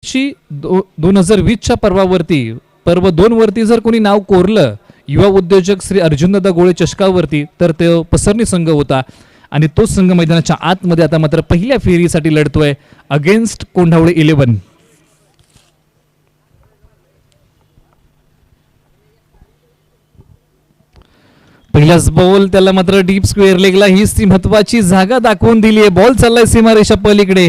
2020च्या पर्व 2 वरती जर कोणी नाव कोरलं युवा उद्योजक श्री अर्जुनदादा गोळे चषकावरती तर ते पसरणी संघ होता आणि तोच संघ मैदानाच्या आतमध्ये आता मात्र पहिल्या फेरीसाठी लढतोय अगेन्स्ट कोंढावळे 11. पहिलाच बॉल त्याला मात्र डीप स्क्वेअर लेगला हीच ती महत्वाची जागा दाखवून दिली आहे. बॉल चाललाय सीमारेषा पलीकडे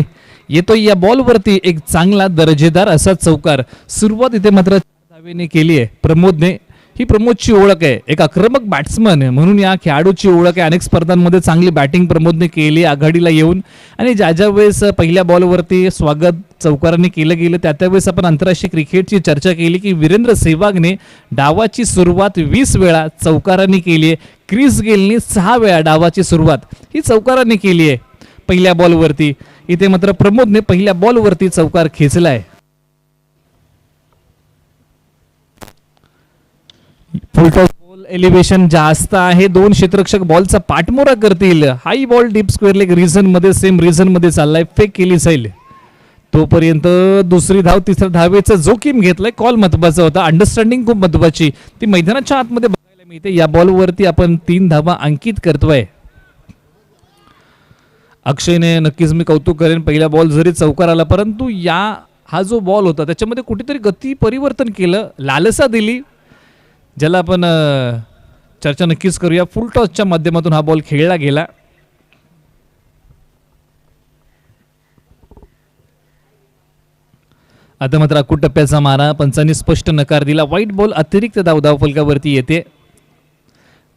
येतो. या बॉलवरती एक चांगला दर्जेदार असा चौकार. सुरुवात इथे मात्र धावेने केली आहे प्रमोदने. ही प्रमोदची ओळख आहे, एक आक्रमक बॅट्समन म्हणून या खेळाडूची ओळख आहे. अनेक स्पर्धांमध्ये चांगली बॅटिंग प्रमोदने केली आघाडीला येऊन. आणि ज्या वेळेस पहिल्या बॉलवरती स्वागत चौकाराने केलं गेलं त्यावेळेस आपण आंतरराष्ट्रीय क्रिकेटची चर्चा केली की वीरेंद्र सेहवागने डावाची सुरुवात 20 वेळा चौकाराने केली आहे. क्रिस गेलने 6 वेळा डावाची सुरुवात ही चौकाराने केली आहे पहिल्या बॉलवरती. इथे मात्र प्रमोदने पहिल्या बॉलवरती चौकार खेचलाय. फुलटॉस बॉल एलिव्हेशन जास्त आहे. 2 क्षेत्ररक्षक बॉलचा पाठमोरा करतील. High ball deep square leg region मध्ये सेम रिझन मध्ये चाललाय. फेक केली जाईल तोपर्यंत दुसरी धाव तिसऱ्या धावेचा जोखीम घेतलाय. कॉल महत्वाचा होता, अंडरस्टँडिंग खूप महत्वाची ती मैदानाच्या आतमध्ये बघायला मिळते. या बॉलवरती आपण 3 धावा अंकित करतोय. अक्षयने नक्कीच मी कौतुक करेन, पहिला बॉल जरी चौकार आला परंतु हा जो बॉल होता त्याच्यामध्ये कुठेतरी गती परिवर्तन केलं, लालसा दिली, ज्याला आपण चर्चा नक्कीच करूया. फुल टॉसच्या माध्यमातून हा बॉल खेळला गेला. आता मात्र अकूट टप्प्याचा मारा, पंचांनी स्पष्ट नकार दिला. व्हाईट बॉल अतिरिक्त धाव फलकावरती येते,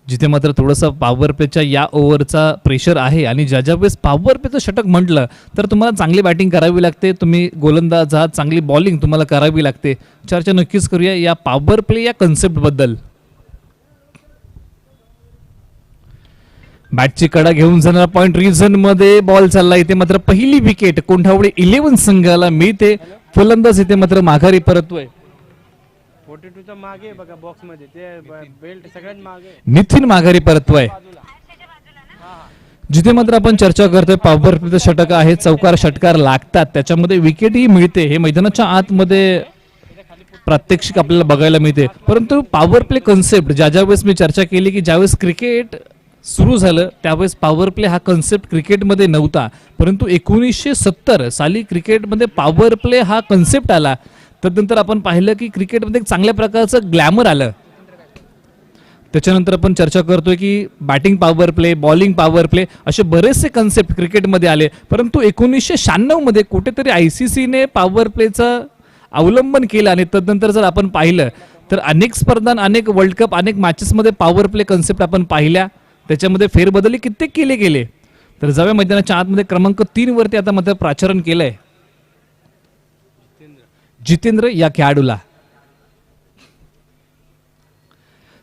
जिथे मात्र थोडंसं पॉवर प्लेच्या या ओव्हरचा प्रेशर आहे. आणि ज्या वेळेस पॉवर प्लेचं षटक म्हटलं तर तुम्हाला चांगली बॅटिंग करावी लागते, तुम्ही गोलंदाज आहात, चांगली बॉलिंग तुम्हाला करावी लागते. चर्चा नक्कीच करूया या पॉवर प्ले या कन्सेप्ट बद्दल. बॅटची कडा घेऊन जाणारा पॉइंट रिझन मध्ये बॉल चालला. इथे मात्र पहिली विकेट कोंढावळे 11 संघाला मिळते. फलंदाज इथे मात्र माघारी परततोय. 42 मागे बघा बॉक्स मध्ये ते बेल्ट सगळ्यात मागे नितीन माघारी परततोय. जिथे मात्र आपण चर्चा करतोय पॉवर प्लेचं षटक आहे, चौकार षटकार लागतात, त्याच्यामध्ये विकेटही मिळते. हे मैदानाच्या आतमध्ये प्रात्यक्षिक आपल्याला बघायला मिळते. परंतु पॉवर प्ले कन्सेप्ट ज्या वेळेस मी चर्चा केली की ज्यावेळेस क्रिकेट सुरू झालं त्यावेळेस पॉवर प्ले हा कन्सेप्ट क्रिकेटमध्ये नव्हता, परंतु 1970 साली क्रिकेटमध्ये पॉवर प्ले हा कन्सेप्ट आला. त्यानंतर आपण पाहिलं की क्रिकेटमध्ये एक चांगल्या प्रकारचं ग्लॅमर आलं. त्याच्यानंतर आपण चर्चा करतोय की batting power play, bowling power play असे बरेचसे कन्सेप्ट क्रिकेटमध्ये आले. परंतु 1996 मध्ये कुठेतरी ICCने पॉवर प्लेचं अवलंबन केलं. आणि तदनंतर जर आपण पाहिलं तर अनेक स्पर्धा, अनेक वर्ल्ड कप, अनेक मॅचेसमध्ये पॉवर प्ले कन्सेप्ट आपण पाहिल्या, त्याच्यामध्ये फेरबदल कित्येक केले गेले. तर जाऊया मैदानाच्या आतमध्ये क्रमांक 3 वरती आता मात्र प्राचरण केलंय जितेंद्र या खेळाडूला.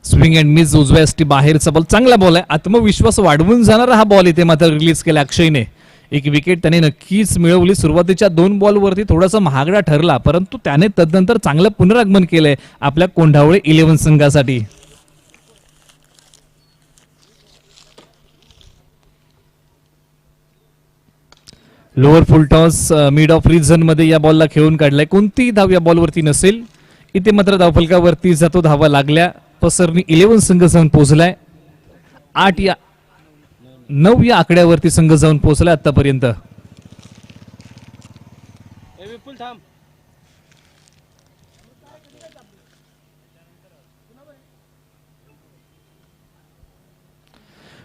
स्विंग अँड मिस उजव्या एसटी बाहेरचा बॉल, चांगला बॉल आहे, आत्मविश्वास वाढवून जाणारा हा बॉल इथे मात्र रिलीज केला अक्षयने. एक विकेट त्याने नक्कीच मिळवली. सुरुवातीच्या 2 बॉलवरती थोडासा महागडा ठरला, परंतु त्याने तदनंतर चांगलं पुनरागमन केलंय आपल्या कोंढावळे 11 संघासाठी. Lower full toss mid of reason मध्ये या बॉलला खेळून काढलाय. कोणतीही धाव या बॉलवरती नसेल. इथे मात्र धावफलकावरती जातो, धावा लागल्या. पसरणी 11 संघ जाऊन पोहोचलाय. 9 या आकड्यावरती संघ जाऊन पोहोचलाय आतापर्यंत.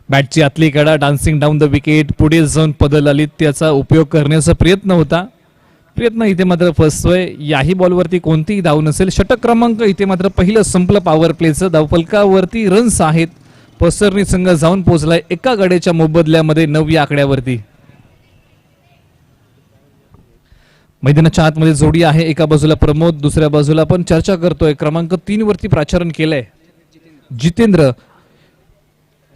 बॅटची आतली कडा, डान्सिंग डाऊन द विकेट, पुढे जाऊन पदल आली, त्याचा उपयोग करण्याचा प्रयत्न होता. प्रयत्न इथे मात्र फसतोय. याही बॉलवरती कोणतीही धाव नसेल. षटक क्रमांक इथे मात्र पहिलं संपलं पॉवर प्लेचं. धावफलकावरती रन्स आहेत. पसरणी संघ जाऊन पोहोचलाय एका गड्याच्या मोबदल्यामध्ये 9 या आकड्यावरती. मैदानाच्या आतमध्ये जोडी आहे. एका बाजूला प्रमोद, दुसऱ्या बाजूला आपण चर्चा करतोय क्रमांक 3 वरती प्राचरण केलंय जितेंद्र.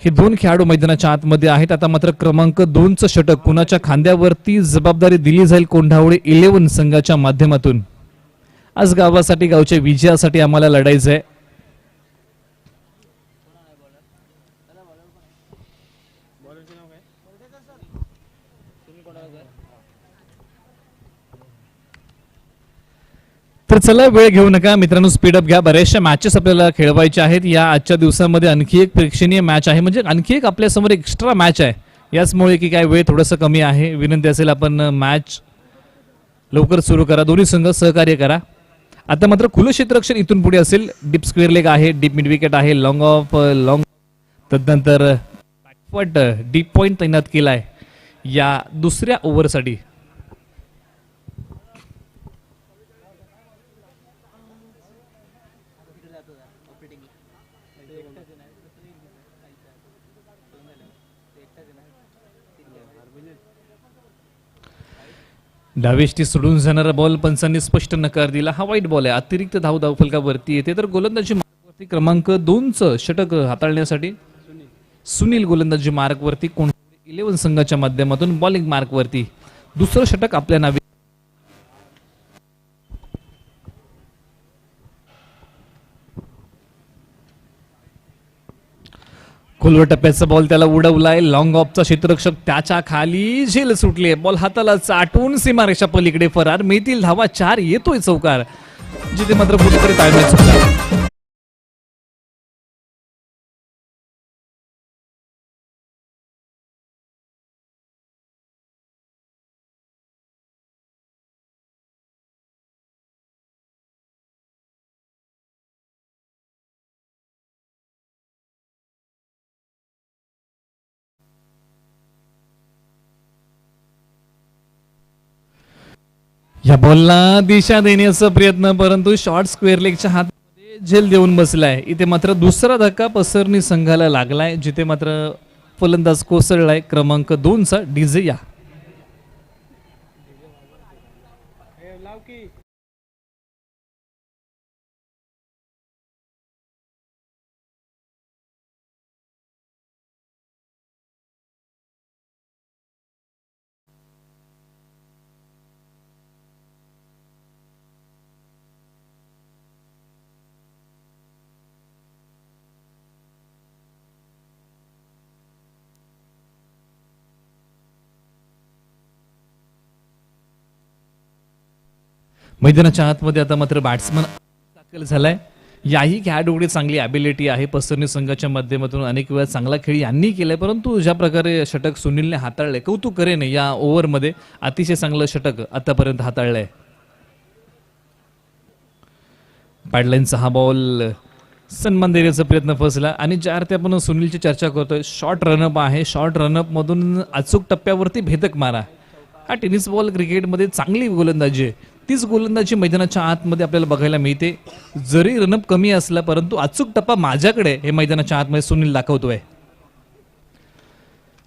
हे 2 खेळाडू मैदानाच्या आतमध्ये आहेत. आता मात्र क्रमांक 2चं षटक कुणाच्या खांद्यावरती जबाबदारी दिली जाईल कोंढावळे 11 संघाच्या माध्यमातून. आज गावासाठी, गावच्या विजयासाठी आम्हाला लढायचं आहे. तर चला वेळ घेऊ नका मित्रांनो, स्पीडअप घ्या. बऱ्याचशा मॅचेस आपल्याला खेळवायच्या आहेत या आजच्या दिवसामध्ये. आणखी एक प्रेक्षणीय मॅच आहे, म्हणजे आणखी एक आपल्यासमोर एक्स्ट्रा मॅच आहे. याचमुळे की काय वेळ थोडंसं कमी आहे, विनंती असेल आपण मॅच लवकर सुरू करा, दोन्ही संघ सहकार्य करा. आता मात्र खुलं क्षेत्ररक्षण इथून पुढे असेल. डीप स्क्वेअर लेग आहे, डीप मिड विकेट आहे, लॉंग ऑफ लॉंग, तदनंतर बॅकफुट डीप पॉइंट तैनात केला आहे या दुसऱ्या ओव्हरसाठी. डावेष्टी सोडून जाणारा बॉल पंचांनी स्पष्ट नकार दिला. हा वाईट बॉल आहे. अतिरिक्त धावफलकावरती येते. तर गोलंदाजी मार्कवरती क्रमांक 2चं षटक हाताळण्यासाठी सुनील गोलंदाजी मार्कवरती, कोणत्या 11 संघाच्या माध्यमातून बॉलिंग मार्कवरती दुसरं षटक आपल्या नावे. खोलवर टप्प्याचा बॉल त्याला उडवलाय. लॉंग ऑफचा क्षेत्ररक्षक त्याच्या खाली, झेल सुटली. बॉल हाताला चाटून सीमारेषा पलीकडे फरार. मिळतील धावा 4, येतोय चौकार, जिथे मात्र कुठेतरी ताळमेळ चुकला. या बॉलला दिशा देण्याचा प्रयत्न, परंतु शॉर्ट स्क्वेअर लेगच्या हातामध्ये झेल देऊन बसलाय. इथे मात्र दुसरा धक्का पसरणी संघाला लागलाय, जिथे मात्र फलंदाज कोसळलाय. क्रमांक 2चा डीजे या. लाव की मैदानाच्या आतमध्ये आता मात्र बॅट्समन दाखल झालाय. याही खेळाडूकडे चांगली ॲबिलिटी आहे. पसरणी संघाच्या माध्यमातून अनेक वेळा चांगला खेळ यांनी केलाय, परंतु ज्या प्रकारे षटक सुनीलने हाताळले, कौतुक करेन या ओव्हरमध्ये. अतिशय चांगलं षटक आतापर्यंत हाताळलंय. पॅडलाईनचा हा बॉल सन्मान देण्याचा प्रयत्न फसला. आणि ज्या अर्थी आपण सुनीलची चर्चा करतोय, शॉर्ट रनअप आहे. शॉर्ट रनअप मधून अचूक टप्प्यावरती भेदक मारा. हा टेनिस बॉल क्रिकेटमध्ये चांगली गोलंदाजी आहे. तीच गोलंदाजी मैदानाच्या आतमध्ये आपल्याला बघायला मिळते. जरी रनअप कमी असला, परंतु अचूक टप्पा माझ्याकडे हे मैदानाच्या आतमध्ये सुनील दाखवतोय.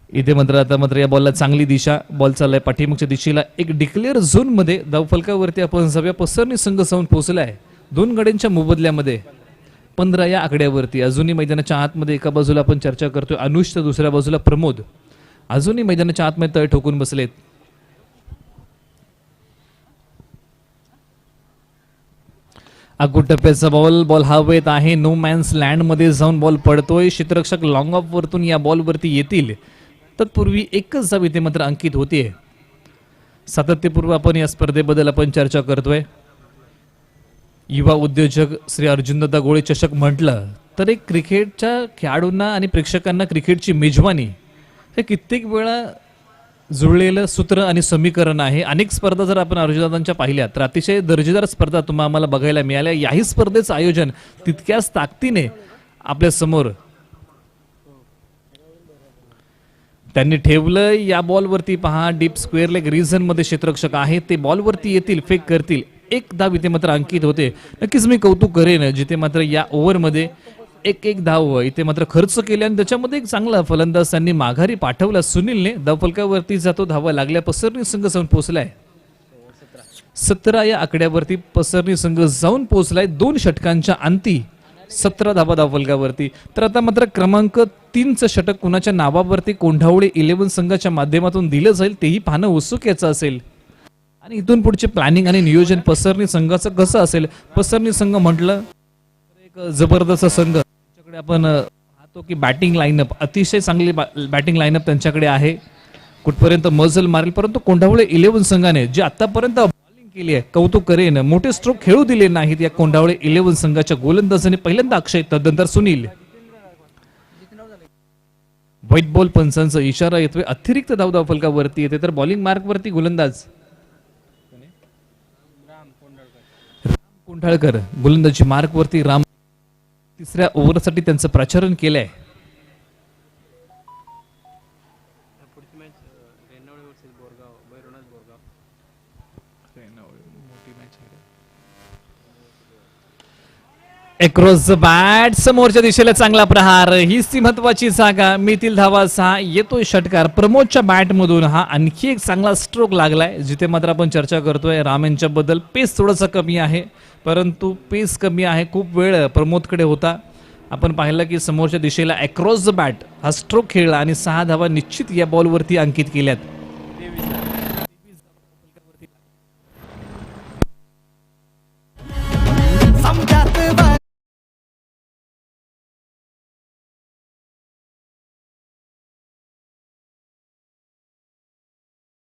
इथे मात्र आता मात्र या बॉलला चांगली दिशा. बॉल चाललाय पाठीमागच्या दिशेला. एक डिक्लेअर झोन मध्ये धावफलकावरती आपण जाऊया. पसरणी संघ जाऊन पोहोचलाय 2 गड्यांच्या मोबदल्यामध्ये 15 या आकड्यावरती. अजूनही मैदानाच्या आतमध्ये एका बाजूला आपण चर्चा करतोय अनुष, तर दुसऱ्या बाजूला प्रमोद अजूनही मैदानाच्या आतमध्ये तळ ठोकून बसलेत. अगोदर टप्प्याचा बॉल हवेत आहे. नो मॅन्स लँड मध्ये जाऊन बॉल पडतोय. क्षेत्ररक्षक लॉंग ऑफ वरतून या बॉल वरती येतील. तत्पूर्वी एकच धाव इथे मात्र अंकित होतीये. सातत्यपूर्व आपण या स्पर्धेबद्दल आपण चर्चा करतोय. युवा उद्योजक श्री अर्जुनदादा गोळे चषक म्हटलं तर एक क्रिकेटच्या खेळाडूंना आणि प्रेक्षकांना क्रिकेटची मेजवानी हे कित्येक वेळा जुळलेलं सूत्र आणि समीकरण आहे. अनेक स्पर्धा जर आपण अर्जुनदादांच्या पाहिल्या तर अतिशय दर्जेदार स्पर्धा तुम्हाला आम्हाला बघायला मिळाल्या. याही स्पर्धेचं आयोजन तितक्याच ताकदीने आपल्या समोर त्यांनी ठेवलं. या बॉलवरती पहा, डीप स्क्वेअर लेग रिजन मध्ये क्षेत्ररक्षक आहे, ते बॉलवरती येतील, फेक करतील. एक धाव इथे मात्र अंकित होते. नक्कीच मी कौतुक करेन जिथे मात्र या ओव्हरमध्ये एक धाव इथे मात्र खर्च केले आणि त्याच्यामध्ये एक चांगला फलंदाज त्यांनी माघारी पाठवला. सुनीलने धावफलकावरती जातो. धावा लागल्या. पसरणी संघ जाऊन पोहोचलाय 17 या आकड्यावरती. पसरणी संघ जाऊन पोहोचलाय 2 षटकांच्या अंती 17 धावा धावफलकावरती. तर आता मात्र क्रमांक 3चं षटक कुणाच्या नावावरती कोंढावळे 11 संघाच्या माध्यमातून दिलं जाईल तेही पाहणं उत्सुकतेचं असेल. आणि इथून पुढचे प्लॅनिंग आणि नियोजन पसरणी संघाचं कसं असेल. पसरणी संघ म्हटलं एक जबरदस्त संघ. त्यांच्याकडे आपण पाहतो की बॅटिंग लाईनअप अतिशय चांगली बॅटिंग लाईनअप त्यांच्याकडे आहे. कुठपर्यंत मजल मारेल, परंतु कोंढावळे 11 संघाने जे आतापर्यंत बॉलिंग केली आहे, कौतुक करेन. मोठे स्ट्रोक खेळू दिले नाहीत या कोंढावळे 11 संघाच्या गोलंदाजाने. पहिल्यांदा अक्षय, तदनंतर सुनील. व्हाईट बॉल पंचांचा इशारा येतोय. अतिरिक्त धाव फलकावरती येते, तर बॉलिंग मार्क वरती गोलंदाज राम कोंढाळकर. गोलंदाजी मार्क वरती राम. तिसऱ्या ओव्हरसाठी त्यांचं प्रचारण केलंय. पुढची match Renavale versus Borgaon, Bhaironath Borgaon. Across the bat, समोरच्या दिशेला चांगला प्रहार. हीच ती महत्वाची जागा. मितील धावा 6. येतोय षटकार. प्रमोदच्या बॅट मधून हा आणखी एक चांगला स्ट्रोक लागलाय. जिथे मात्र आपण चर्चा करतोय राम यांच्याबद्दल. पेस थोडासा कमी आहे, परंतु पेस कमी आहे. खूप वेळ प्रमोदकडे होता. आपण पाहिलं की समोरच्या दिशेला अक्रॉस द बॅट हा स्ट्रोक खेळला आणि 6 धावा निश्चित या बॉलवरती अंकित केल्यात.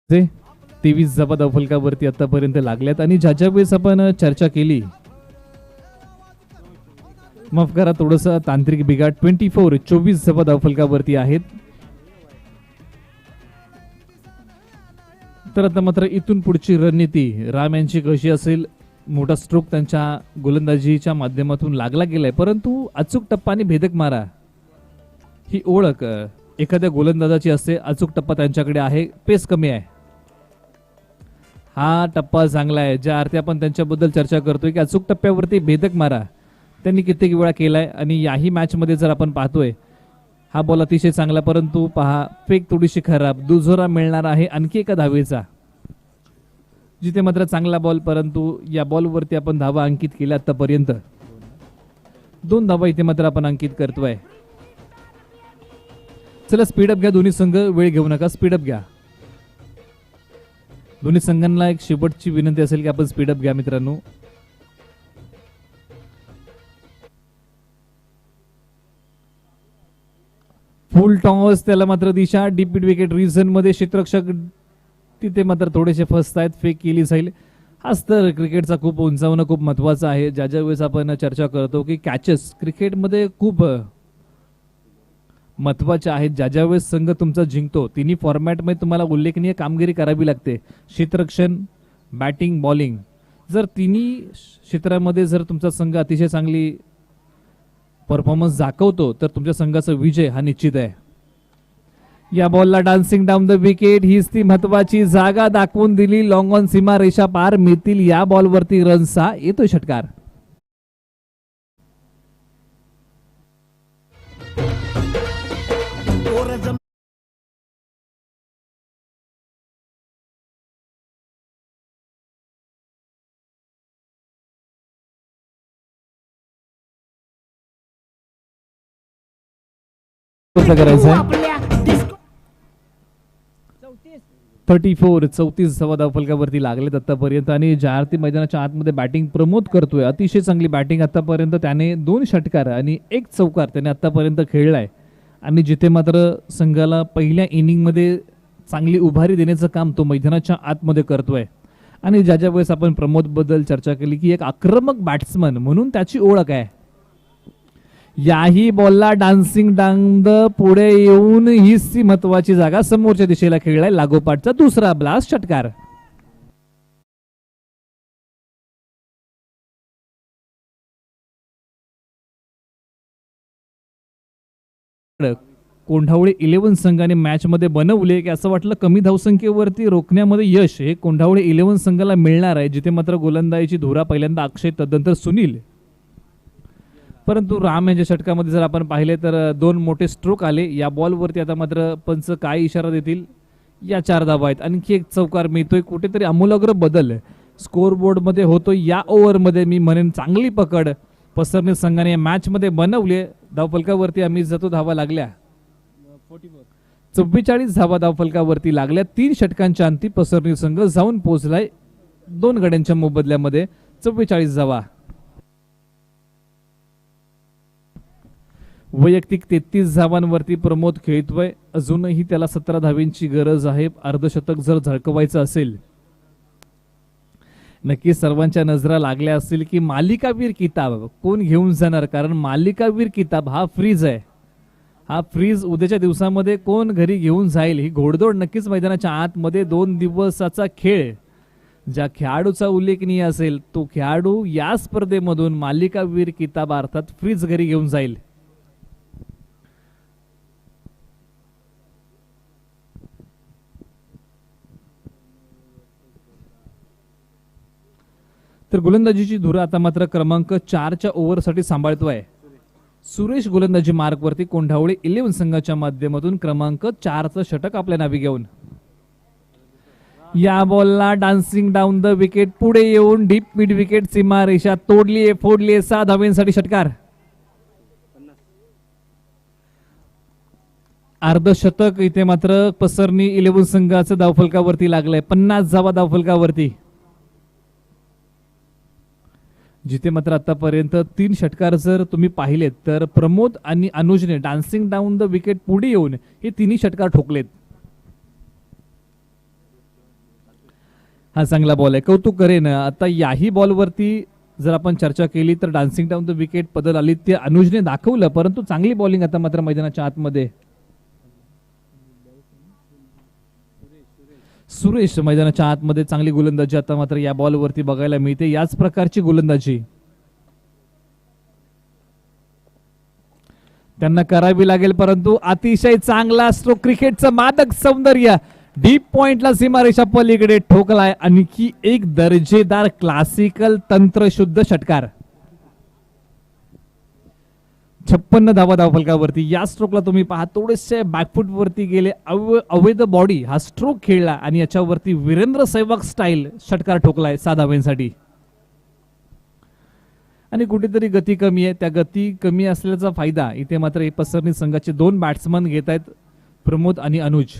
ते 23 धावा धावफलकावरती आतापर्यंत लागल्यात. आणि ज्या वेळेस आपण चर्चा केली, माफ करा थोडस तांत्रिक बिघाड, 24 धावा धावफलकावरती आहेत. तर आता मात्र इथून पुढची रणनीती राम यांची कशी असेल. मोठा स्ट्रोक त्यांच्या गोलंदाजीच्या माध्यमातून लागला गेलाय, परंतु अचूक टप्पा आणि भेदक मारा ही ओळख एखाद्या गोलंदाजाची असते. अचूक टप्पा त्यांच्याकडे आहे, पेस कमी आहे. हा टप्पा चांगला आहे. ज्या अर्थी आपण त्यांच्याबद्दल चर्चा करतोय की अचूक टप्प्यावरती भेदक मारा त्यांनी कित्येक वेळा केलाय. आणि याही मॅच मध्ये जर आपण पाहतोय, हा बॉल अतिशय चांगला, परंतु पहा फेक थोडीशी खराब. दुजोरा मिळणार आहे आणखी एका धावेचा. जिथे मात्र चांगला बॉल, परंतु या बॉलवरती आपण धावा अंकित केल्या आतापर्यंत. 2 धावा इथे मात्र आपण अंकित करतोय. चला स्पीडअप घ्या दोन्ही संघ, वेळ घेऊ नका, स्पीडअप घ्या. दोन्ही संघांना एक शेवटची विनंती असेल की आपण स्पीडअप घ्या मित्रांनो. फुल टॉस, त्याला मात्र दिशा. डीप मिड विकेट रिझन मध्ये क्षेत्ररक्षक तिथे मात्र थोडेसे फसत आहेत. फेक केली जाईल. हाच तर क्रिकेटचा खूप उंचावणं खूप महत्वाचं आहे. ज्या वेळेस आपण चर्चा करतो की कॅचेस क्रिकेटमध्ये खूप महत्वाचे आहेत. ज्या वेळेस संघ तुमचा जिंकतो, तिन्ही फॉर्मॅटमध्ये तुम्हाला उल्लेखनीय कामगिरी करावी लागते. क्षेत्ररक्षण, बॅटिंग, बॉलिंग. जर तिन्ही क्षेत्रामध्ये जर तुमचा संघ अतिशय चांगली परफॉर्मन्स दाखवतो, तर तुमच्या संघाचा विजय हा निश्चित आहे. या बॉलला डान्सिंग डाऊन द विकेट, हीच ती महत्वाची जागा दाखवून दिली. लॉंग ऑन सीमा रेषा पार. मिळतील या बॉलवरती रन 6. येतोय षटकार. करायचं 34 धावा धावफलकावरती लागलेत आतापर्यंत. आणि ज्या अर्थी मैदानाच्या आतमध्ये बॅटिंग प्रमोद करतोय, अतिशय चांगली बॅटिंग आतापर्यंत. त्याने 2 षटकार आणि 1 चौकार त्याने आतापर्यंत खेळलाय. आणि जिथे मात्र संघाला पहिल्या इनिंग मध्ये चांगली उभारी देण्याचं काम तो मैदानाच्या आतमध्ये करतोय. आणि ज्या वेळेस आपण प्रमोद बद्दल चर्चा केली की एक आक्रमक बॅट्समन म्हणून त्याची ओळख आहे. याही बॉलला डान्सिंग डांग पुढे येऊन हीच ती महत्वाची जागा. समोरच्या दिशेला खेळलाय. लागोपाठचा दुसरा ब्लास्ट, षटकार. कोंढावळे 11 संघाने मॅच मध्ये बनवले की असं वाटलं कमी धावसंख्येवरती रोखण्यामध्ये यश हे कोंढावळे 11 संघाला मिळणार आहे. जिथे मात्र गोलंदाजीची धुरा पहिल्यांदा अक्षय, तदनंतर सुनील. परंतु राम यांच्या षटकामध्ये जर आपण पाहिले तर 2 मोठे स्ट्रोक आले. या बॉलवरती आता मात्र पंच काय इशारा देतील. या 4 धावा आहेत. आणखी एक चौकार मिळतोय. कुठेतरी आमूलाग्र बदल स्कोर बोर्ड मध्ये होतो. या ओव्हरमध्ये मी म्हणेन चांगली पकड पसरणे संघाने मॅच मध्ये बनवली. धावफलकावरती आम्ही जातो, धावा लागल्या 44 धावा धावफलकावरती लागल्या. 3 षटकांच्या अंती पसरणी संघ जाऊन पोहोचलाय 2 गड्यांच्या मोबदल्यामध्ये. 44 धावा. वैयक्तिक 33 धावांवरती प्रमोद खेळतोय. अजूनही त्याला 17 धावांची गरज आहे अर्धशतक जर झळकवायचं असेल. नक्की सर्वांच्या नजरा लागल्या असतील की मालिकावीर किताब कोण घेऊन जाणार, कारण मालिकावीर किताब हा फ्रीज आहे. हा फ्रीज उद्याच्या दिवसामध्ये कोण घरी घेऊन जाईल ही घोडदौड नक्कीच मैदानाच्या आतमध्ये 2 दिवसाचा खेळ. ज्या खेळाडूचा उल्लेखनीय असेल तो खेळाडू या स्पर्धेमधून मालिकावीर किताब अर्थात फ्रीज घरी घेऊन जाईल. तर गोलंदाजीची धुरा आता मात्र क्रमांक 4च्या ओव्हरसाठी सांभाळतोय सुरेश. गोलंदाजी मार्कवरती कोंढावळे 11 संघाच्या माध्यमातून क्रमांक 4चं षटक आपल्या नावी घेऊन. या बॉलला डान्सिंग डाऊन द विकेट पुढे येऊन डीप मिड विकेट सीमारेषा तोडलीये फोडलीये 6 धावांसाठी षटकार. अर्धशतक इथे मात्र पसरणी 11 संघाचं धावफलकावरती लागलंय. 50 धावा धावफलकावरती, जिथे मात्र आतापर्यंत 3 षटकार जर तुम्ही पाहिलेत तर प्रमोद आणि अनुजने डान्सिंग डाऊन द विकेट पुढे येऊन हे तिन्ही षटकार ठोकलेत. हा चांगला बॉल आहे, कौतुक करेन. आता याही बॉलवरती जर आपण चर्चा केली तर डान्सिंग डाऊन द विकेट पद्धत आली ते अनुजने दाखवलं, परंतु चांगली बॉलिंग आता मात्र मैदानाच्या आतमध्ये. सुरेश मैदानाच्या आतमध्ये चांगली गोलंदाजी आता मात्र या बॉलवरती बघायला मिळते. याच प्रकारची गोलंदाजी त्यांना करावी लागेल, परंतु अतिशय चांगला स्ट्रोक, क्रिकेटचं मादक सौंदर्य डीप पॉइंटला सीमारेषा पलीकडे ठोकलाय. आणखी एक दर्जेदार क्लासिकल तंत्रशुद्ध षटकार. 56 धावा धावफलकावरती. या स्ट्रोकला तुम्ही पहा थोडेसे बॅकफुट वरती गेले, अवैध बॉडी हा स्ट्रोक खेळला आणि याच्यावरती वीरेंद्र सहवाग स्टाईल षटकार ठोकलाय 6 धावांसाठी. आणि कुठेतरी गती कमी आहे, त्या गती कमी असल्याचा फायदा इथे मात्र हे पसरणी संघाचे 2 बॅट्समन घेत आहेत, प्रमोद आणि अनुज.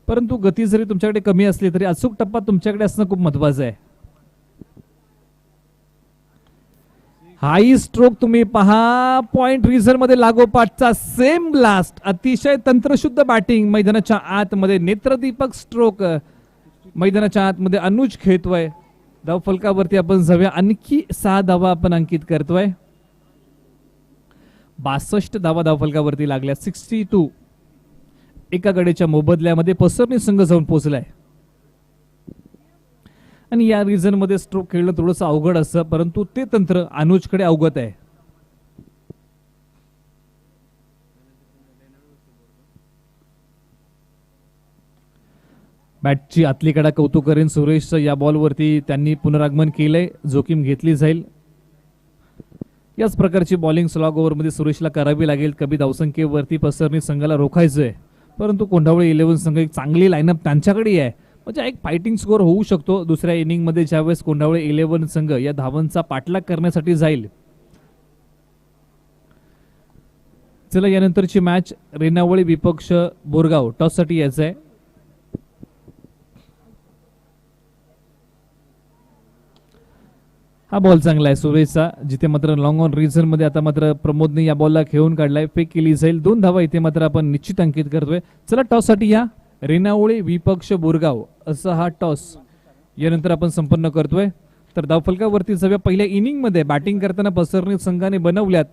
परंतु गती जरी तुमच्याकडे कमी असली तरी अचूक टप्पा तुमच्याकडे असणं खूप महत्वाचं आहे. हाई स्ट्रोक तुम्ही पहा, पॉइंट रिझर्व मध्ये लागोपाठचा सेम ब्लास्ट, अतिशय तंत्रशुद्ध बॅटिंग मैदानाच्या आतमध्ये. नेत्रदीपक स्ट्रोक मैदानाच्या आतमध्ये अनुज खेळतोय. धावफलकावरती आपण जाऊया, आणखी 6 धावा आपण अंकित करतोय. 62 धावा धावफलकावरती लागल्या. 62 एका गडेच्या मोबदल्यामध्ये पसरणी संघ जाऊन पोहोचलाय. आणि या रिझन मध्ये स्ट्रोक खेळणं थोडंसं अवघड असतं, परंतु ते तंत्र अनुजकडे अवगत आहे. बॅटची आतली कडा कौतुक करेन सुरेश. या बॉलवरती त्यांनी पुनरागमन केलंय, जोखीम घेतली जाईल. याच प्रकारची बॉलिंग स्लॉग ओव्हर मध्ये सुरेशला करावी लागेल. कमी धावसंख्येवरती पसरणी संघाला रोखायचंय, परंतु कोंढावळे 11 संघ एक चांगली लाईनअप त्यांच्याकडे आहे, म्हणजे एक फायटिंग स्कोर होऊ शकतो. दुसऱ्या इनिंग मध्ये ज्यावेळेस कोंढावळे 11 संघ या धावांचा पाठलाग करण्यासाठी जाईल. चला यानंतरची मॅच रेणावळे विपक्ष बोरगाव. टॉस साठी यायचं आहे. हा बॉल चांगला आहे सुरेशचा, जिथे मात्र लॉंग ऑन रिझन मध्ये आता मात्र प्रमोदने या बॉलला खेळून काढलाय. फेक केली जाईल. 2 धावा इथे मात्र आपण निश्चित अंकित करतोय. चला टॉस साठी या. रेणावळे विपक्ष बोरगाव असा हा टॉस यानंतर आपण संपन्न करतोय. तर धावफलकावरती जाऊया. पहिल्या इनिंग मध्ये बॅटिंग करताना पसरणी संघाने बनवल्यात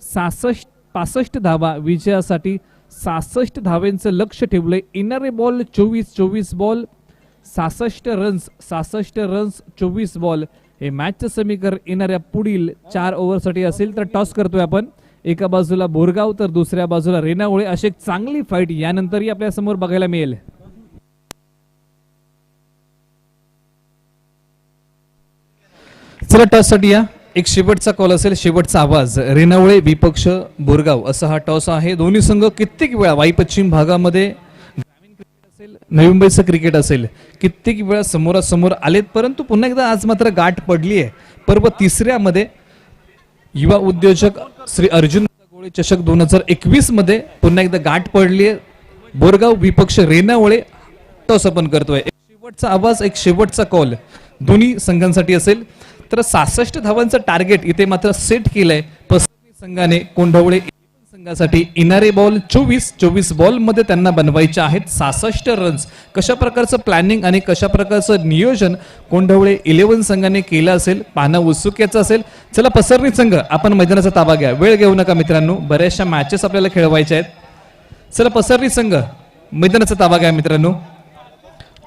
65 धावा. विजयासाठी 66 धावांचं लक्ष ठेवलंय. येणारे बॉल 24 बॉल 66 रन्स 24 बॉल हे मॅचचं समीकरण येणाऱ्या पुढील 4 ओव्हरसाठी असेल. तर टॉस करतोय आपण. एका बाजूला बोरगाव तर दुसऱ्या बाजूला रेणावळे. अशी एक चांगली फाईट यानंतरही आपल्या समोर बघायला मिळेल. चला टॉस साठी या. एक शेवटचा कॉल असेल, शेवटचा आवाज. रेणावळे विपक्ष बोरगाव असा हा टॉस आहे. दोन्ही संघ कित्येक वेळा वाई पश्चिम भागामध्ये ग्रामीण क्रिकेट असेल, नवी मुंबईचं क्रिकेट असेल, कित्येक वेळा समोरासमोर आलेत, परंतु पुन्हा एकदा आज मात्र गाठ पडली आहे. पर्व 3ऱ्या मध्ये युवा उद्योजक श्री अर्जुन गोळे चषक 2021 मध्ये पुन्हा एकदा गाठ पडली आहे. बोरगाव विपक्ष रेणावळे टॉस आपण करतोय. एक शेवटचा आवाज, एक शेवटचा कॉल दोन्ही संघांसाठी असेल. तर 66 धावांचं टार्गेट इथे मात्र सेट केलंय पसरणी संघाने. कोंढावळे संघासाठी येणारे बॉल 24 बॉलमध्ये त्यांना बनवायचे आहेत 66 रन्स. कशा प्रकारचं प्लॅनिंग आणि कशा प्रकारचं नियोजन कोंढवळे 11 संघाने केलं असेल पाहणं उत्सुकतेचं असेल. चला पसरणी संघ आपण मैदानाचा ताबा घ्या, वेळ घेऊ नका मित्रांनो, बऱ्याचशा मॅचेस आपल्याला खेळवायच्या आहेत. चला पसरणी संघ मैदानाचा ताबा घ्या मित्रांनो.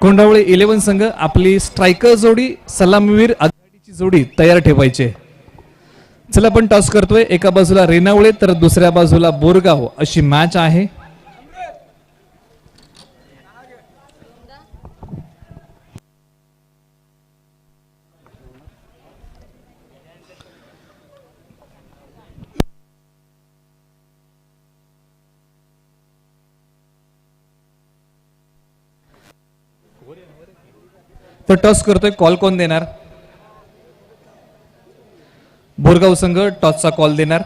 कोंढवळे 11 संघ आपली स्ट्रायकर जोडी सलामीवीर आघाडीची जोडी तयार ठेवायची आहे. चला आपण टॉस करतोय, एका बाजूला रेणावळे तर दुसऱ्या बाजूला बोरगाव अशी मॅच आहे. तर टॉस करतोय, कॉल कोण देणार? बोरगाव संघ टॉसचा कॉल देणार.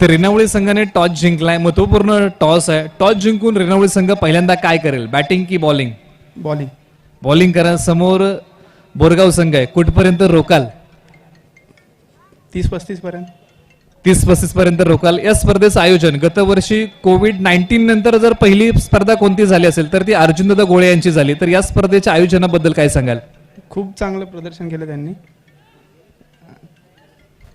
तर रेणावळे संघाने टॉस जिंकलाय, महत्वपूर्ण टॉस आहे. टॉस जिंकून रेणावळे संघ पहिल्यांदा काय करेल, बॅटिंग की बॉलिंग? बॉलिंग. बॉलिंग करा. समोर बोरगाव संघ आहे, कुठपर्यंत रोकाल? 30-35 पर्यंत. 30-35 पर्यंत रोकाल. या स्पर्धेचं आयोजन गतवर्षी कोविड-19 नंतर जर पहिली स्पर्धा कोणती झाली असेल तर ती अर्जुनदादा गोळे यांची झाली. तर या स्पर्धेच्या आयोजनाबद्दल काय सांगाल? खूप चांगलं प्रदर्शन केलं त्यांनी.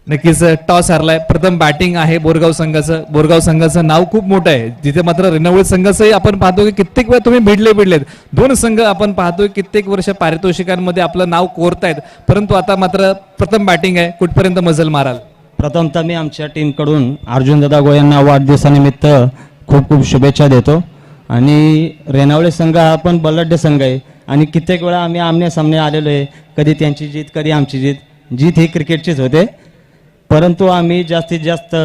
नक्कीच टॉस हरलाय. प्रथम बॅटिंग आहे बोरगाव संघाचं. बोरगाव संघाचं नाव खूप मोठं आहे, जिथे मात्र रेणावळे संघाचंही आपण पाहतो की कित्येक वेळा तुम्ही भिडलेत. दोन संघ आपण पाहतोय कित्येक वर्ष पारितोषिकांमध्ये आपलं नाव कोरतायत, परंतु आता मात्र प्रथम बॅटिंग आहे. कुठपर्यंत मजल माराल? प्रथमतः मी आमच्या टीमकडून अर्जुनदादा गोळे यांना वाढदिवसानिमित्त खूप खूप शुभेच्छा देतो. आणि रेणावळे संघ हा पण बलाढ्य संघ आहे आणि कित्येक वेळा आम्ही आमने सामने आलेलो आहे. कधी त्यांची जीत कधी आमची जीत. जीत ही क्रिकेटचीच होते, परंतु आम्ही जास्तीत जास्त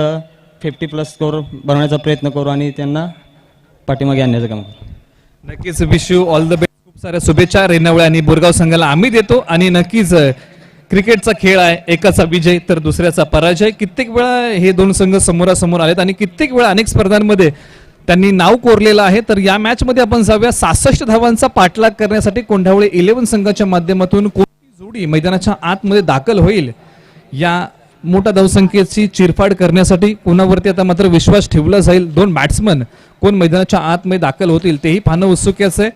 50+ स्कोर बनवण्याचा प्रयत्न करू आणि त्यांना पाठीमागे आणण्याचं काम करू. नक्कीच wish you all the best. खूप साऱ्या शुभेच्छा रेणावळे आणि बोरगाव संघाला आम्ही देतो. आणि नक्कीच क्रिकेटचा खेळ आहे, एकाचा विजय तर दुसऱ्याचा पराजय. कित्येक वेळा हे दोन संघ समोरासमोर आलेत आणि कित्येक वेळा अनेक स्पर्धांमध्ये त्यांनी नाव कोरलेलं आहे. तर या मॅच मध्ये आपण जाऊया. 66 धावांचा पाठलाग करण्यासाठी कोंढावळे 11 संघाच्या माध्यमातून कोणती जोडी मैदानाच्या आतमध्ये दाखल होईल, या मोठ्या धावसंख्येची चिरफाड करण्यासाठी कोणावरती आता मात्र विश्वास ठेवला जाईल. दोन बॅट्समन कोण मैदानाच्या आतमध्ये दाखल होतील तेही पाहणं उत्सुकतेचं आहे.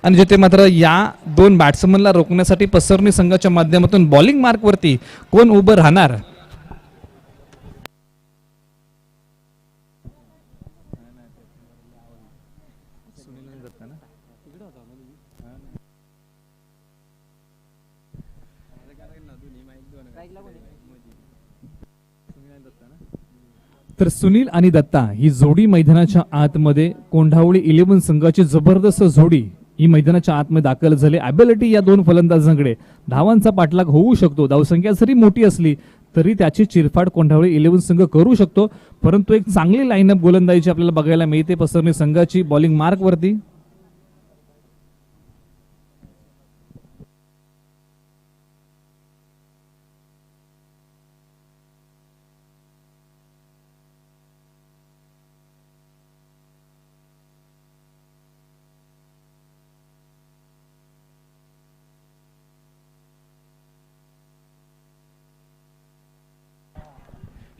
आणि जिथे मात्र या दोन बॅट्समनला रोखण्यासाठी पसरणी संघाच्या माध्यमातून बॉलिंग मार्कवरती कोण उभं राहणार, तर सुनील आणि दत्ता ही जोडी मैदानाच्या आतमध्ये कोंढावळी 11 संघाची जबरदस्त जोडी ही मैदानाच्या आतमध्ये दाखल झाली. ॲबिलिटी या दोन फलंदाजांकडे, धावांचा पाठलाग होऊ शकतो. धावसंख्या जरी मोठी असली तरी त्याची चिरफाड कोंढावळी 11 संघ करू शकतो. परंतु एक चांगली लाईनअप गोलंदाजी आपल्याला बघायला मिळते पसरणी संघाची बॉलिंग मार्कवरती.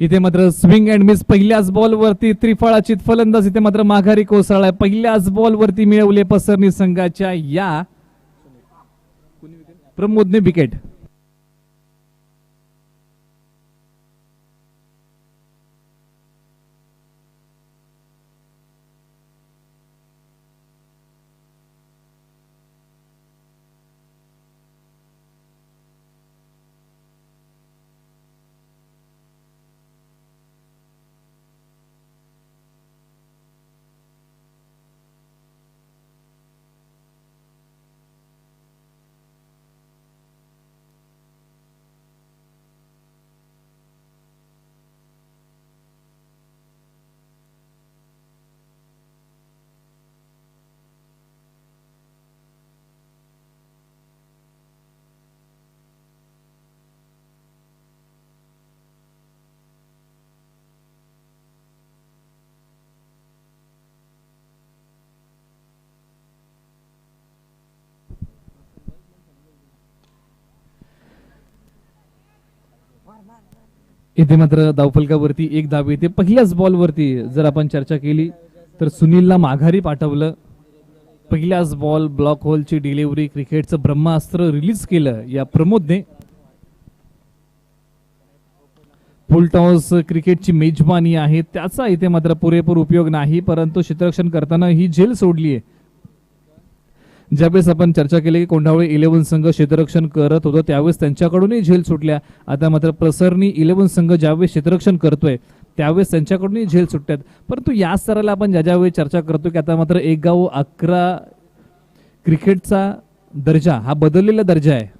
इथे मात्र स्विंग अँड मिस. पहिल्याच बॉलवरती त्रिफळाची फलंदाज इथे मात्र माघारी कोसळलाय. पहिल्याच बॉलवरती मिळवले पसरणी संघाच्या या प्रमोदने विकेट. इथे मात्र धावफलकावरती एक धाव येते. पहिल्याच बॉलवरती जर आपण चर्चा केली तर सुनीलला माघारी पाठवलं. पहिल्याच बॉल ब्लॉक होलची डिलिव्हरी, क्रिकेटचं ब्रह्मास्त्र रिलीज केलं या प्रमोदने. फुल टॉस क्रिकेटची मेजबानी आहे, त्याचा इथे मात्र पुरेपूर उपयोग नाही, परंतु क्षेत्ररक्षण करताना ही झेल सोडली आहे. ज्यावेळेस आपण चर्चा केली की कोंढावळे 11 संघ क्षेत्ररक्षण करत होतं त्यावेळेस त्यांच्याकडूनही झेल सुटल्या. आता मात्र प्रसरणी 11 संघ ज्यावेळेस क्षेत्ररक्षण करतोय त्यावेळेस त्यांच्याकडूनही झेल सुटतात. परंतु या स्तराला आपण ज्यावेळी चर्चा करतो की आता मात्र एक गाव 11 क्रिकेटचा दर्जा हा बदललेला दर्जा आहे.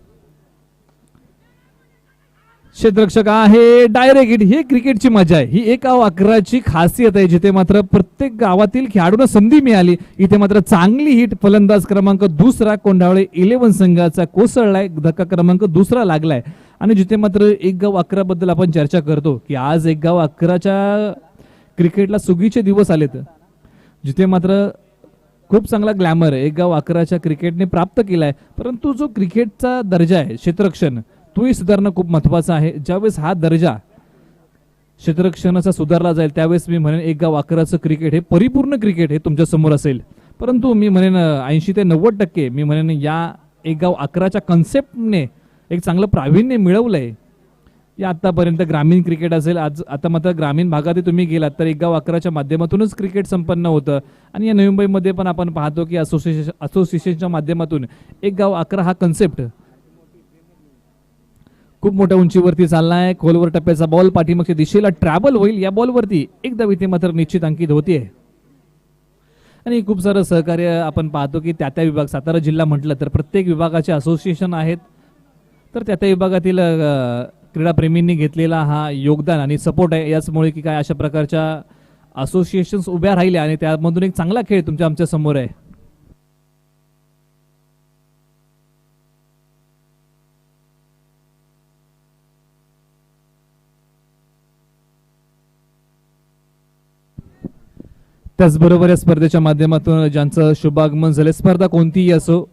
क्षेत्ररक्षक आहे, डायरेक्ट हिट. ही क्रिकेटची मजा आहे, ही 1/11ची खासियत आहे, जिथे मात्र प्रत्येक गावातील खेळाडूंना संधी मिळाली. इथे मात्र चांगली हिट. फलंदाज क्रमांक 2 कोंढावळे 11 संघाचा कोसळलाय, धक्का क्रमांक 2 लागलाय. आणि जिथे मात्र 1/11 बद्दल आपण चर्चा करतो की आज 1/11च्या क्रिकेटला सुगीचे दिवस आलेत, जिथे मात्र खूप चांगला ग्लॅमर 1/11च्या क्रिकेटने प्राप्त केलाय. परंतु जो क्रिकेटचा दर्जा आहे क्षेत्ररक्षण तोही सुधारणं खूप महत्वाचं आहे. ज्यावेळेस हा दर्जा क्षेत्ररक्षणाचा सुधारला जाईल त्यावेळेस मी म्हणेन 1/11चं क्रिकेट हे परिपूर्ण क्रिकेट हे तुमच्या समोर असेल. परंतु मी म्हणेन 80 ते 90% मी म्हणेन या 1/11च्या कन्सेप्टने एक चांगलं प्रावीण्य मिळवलंय. या आतापर्यंत ग्रामीण क्रिकेट असेल, आज आता मात्र ग्रामीण भागातही तुम्ही गेलात तर 1/11च्या माध्यमातूनच क्रिकेट संपन्न होतं. आणि या नवी मुंबईमध्ये पण आपण पाहतो की असोसिएशनच्या माध्यमातून 1/11 हा कन्सेप्ट खूप मोठ्या उंचीवरती चाललाय. खोलवर टप्प्याचा बॉल पाठीमागच्या दिशेला ट्रॅव्हल होईल. या बॉलवरती एकदा इथे मात्र निश्चित अंकित होतीये. आणि खूप सारं सहकार्य आपण पाहतो की त्या विभाग, सातारा जिल्हा म्हटलं तर प्रत्येक विभागाचे असोसिएशन आहेत, तर त्या विभागातील क्रीडाप्रेमींनी घेतलेला हा योगदान आणि सपोर्ट आहे. याचमुळे की काय अशा प्रकारच्या असोसिएशन्स उभ्या राहिल्या आणि त्यामधून एक चांगला खेळ तुमच्या आमच्या समोर आहे. त्याचबरोबर या स्पर्धेच्या माध्यमातून ज्यांचं शुभागमन झाले, स्पर्धा कोणतीही असो,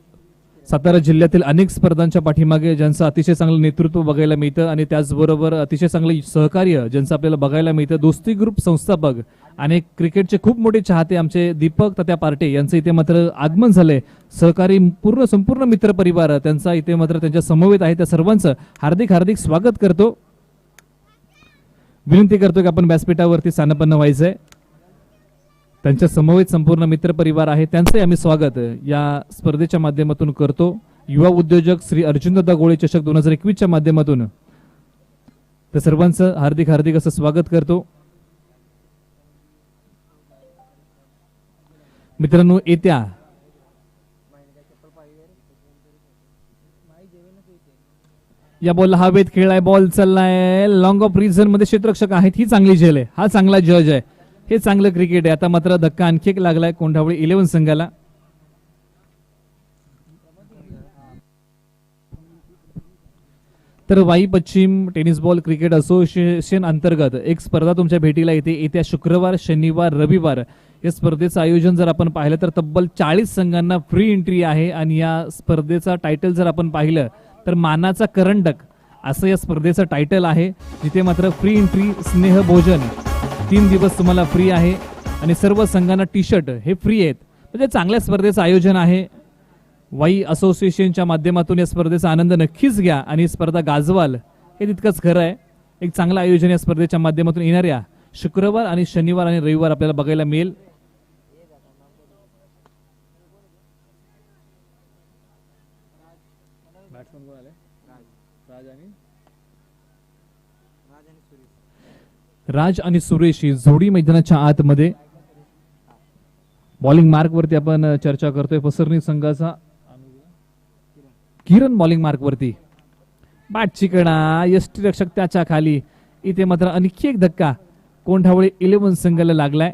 सातारा जिल्ह्यातील अनेक स्पर्धांच्या पाठीमागे ज्यांचं अतिशय चांगलं नेतृत्व बघायला मिळतं आणि त्याचबरोबर अतिशय चांगलं सहकार्य ज्यांचं आपल्याला बघायला मिळतं. दोस्ती ग्रुप संस्थापक आणि क्रिकेटचे खूप मोठे चाहते आमचे दीपक तात्या पार्टे यांचं इथे मात्र आगमन झालंय. सहकारी संपूर्ण मित्र परिवार त्यांचा इथे मात्र त्यांच्या समवेत आहे. त्या सर्वांचं हार्दिक हार्दिक स्वागत करतो. विनंती करतो की आपण व्यासपीठावरती स्थानापन्न व्हायचंय. त्यांच्या समवेत संपूर्ण मित्रपरिवार आहे, त्यांचे आम्ही स्वागत या स्पर्धेच्या माध्यमातून करतो. युवा उद्योजक श्री अर्जुनदादा गोळे चषक 2021च्या माध्यमातून त्या सर्वांचं हार्दिक हार्दिक असं स्वागत करतो. मित्रांनो, येत्या या बॉलला हवेत खेळलाय, बॉल चाललाय लॉंग ऑफ रिझन मध्ये. क्षेत्ररक्षक आहेत, ही चांगली झेल आहे, हा चांगला जज आहे, हे चांगलं क्रिकेट आहे. आता मात्र धक्का आणखी एक लागलाय कोंढावळे 11 संघाला. तर वाई पश्चिम टेनिस बॉल क्रिकेट असोसिएशन अंतर्गत एक स्पर्धा तुमच्या भेटीला येते. येत्या शुक्रवार, शनिवार, रविवार या स्पर्धेचं आयोजन जर आपण पाहिलं तर तब्बल 40 संघांना फ्री एंट्री आहे. आणि या स्पर्धेचा टायटल जर आपण पाहिलं तर मानाचा करंडक असं या स्पर्धेचं टायटल आहे, जिथे मात्र फ्री एंट्री, स्नेह भोजन 3 दिवस तुम्हाला फ्री आहे आणि सर्व संघांना टी शर्ट हे फ्री आहेत. म्हणजे चांगल्या स्पर्धेचं आयोजन आहे. वाई असोसिएशनच्या माध्यमातून या स्पर्धेचा आनंद नक्कीच घ्या आणि स्पर्धा गाजवाल, हे तितकंच खरं आहे. एक चांगलं आयोजन या स्पर्धेच्या माध्यमातून येणाऱ्या शुक्रवार आणि शनिवार आणि रविवार आपल्याला बघायला मिळेल. राज आणि सुरेश ही जोडी मैदानाच्या आतमध्ये. बॉलिंग मार्क वरती आपण चर्चा करतोय. पसरणी संघाचा किरण बॉलिंग मार्क वरती. बॅटची कडा, यष्टीरक्षक त्याच्या खाली. इथे मात्र आणखी एक धक्का कोंढावळे 11 संघाला लागलाय.